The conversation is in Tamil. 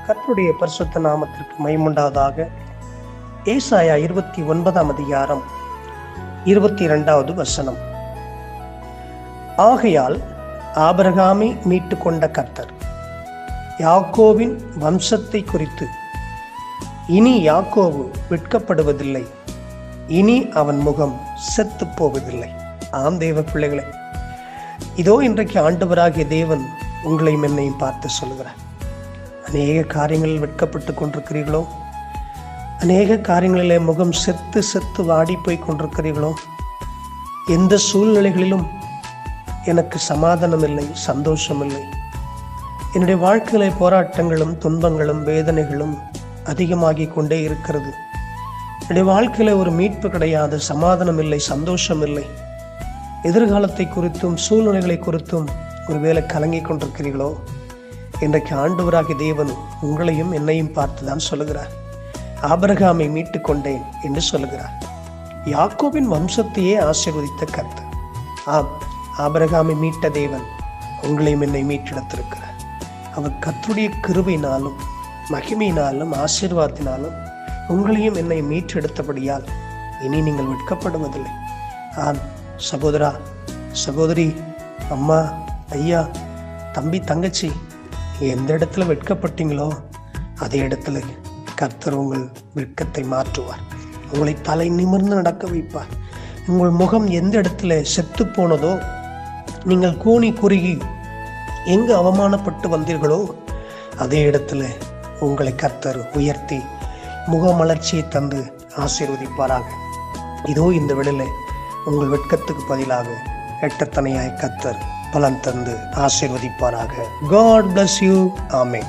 கர்த்தருடைய பரிசுத்த நாமத்திற்கு மகிமையுண்டாவதாக. ஏசாயா 29 அதிகாரம் 22வது வசனம். ஆகையால் ஆபிரகாமை மீட்டு கொண்ட கர்த்தர் யாக்கோபின் வம்சத்தை குறித்து, இனி யாக்கோபு வெட்கப்படுவதில்லை, இனி அவன் முகம் செத்து போவதில்லை. ஆம் தேவ பிள்ளைகளே, இதோ இன்றைக்கு ஆண்டவராகிய தேவன் உங்களையும் என்னையும் பார்த்து சொல்கிறார். அநேக காரியங்களில் வெட்கப்பட்டு கொண்டிருக்கிறீர்களோ? அநேக காரியங்களிலே முகம் செத்து வாடி போய் கொண்டிருக்கிறீர்களோ? எந்த சூழ்நிலைகளிலும் எனக்கு சமாதானம் இல்லை, சந்தோஷம் இல்லை, என்னுடைய வாழ்க்கையிலே போராட்டங்களும் துன்பங்களும் வேதனைகளும் அதிகமாகி கொண்டே இருக்கிறது, என்னுடைய வாழ்க்கையில ஒரு மீட்பு கிடையாது, சமாதானம் இல்லை, சந்தோஷம் இல்லை, எதிர்காலத்தை குறித்தும் சூழ்நிலைகளை குறித்தும் ஒருவேளை கலங்கி கொண்டிருக்கிறீர்களோ? இன்றைக்கு ஆண்டவராகிய தேவன் உங்களையும் என்னையும் பார்த்துதான் சொல்லுகிறார். ஆபிரகாமை மீட்டு கொண்டேன் என்று சொல்லுகிறார். யாக்கோபின் வம்சத்தையே ஆசீர்வதித்த கர்த்தர். ஆம், ஆபிரகாமை மீட்ட தேவன் உங்களையும் என்னை மீட்டெடுத்திருக்கிறார். அவர் கர்த்தருடைய கிருபையினாலும் மகிமையினாலும் ஆசீர்வாதத்தினாலும் உங்களையும் என்னை மீட்டெடுத்தபடியால் இனி நீங்கள் வெட்கப்படுவதில்லை. ஆம் சகோதரா, சகோதரி, அம்மா, ஐயா, தம்பி, தங்கச்சி, எந்த இடத்துல வெட்கப்பட்டீங்களோ அதே இடத்துல கர்த்தர் உங்கள் வெட்கத்தை மாற்றுவார். உங்களை தலை நிமிர்ந்து நடக்க வைப்பார். உங்கள் முகம் எந்த இடத்துல செத்து போனதோ, நீங்கள் கூனி குறுகி எங்கு அவமானப்பட்டு வந்தீர்களோ அதே இடத்துல உங்களை கர்த்தர் உயர்த்தி முகமலர்ச்சியை தந்து ஆசீர்வதிப்பாராக. இதோ இந்த வேளையிலே உங்கள் வெட்கத்துக்கு பதிலாக எட்டத்தனையாய் கர்த்தர் பலன் தந்து ஆசீர்வதிப்பாராக. God bless you. Amen.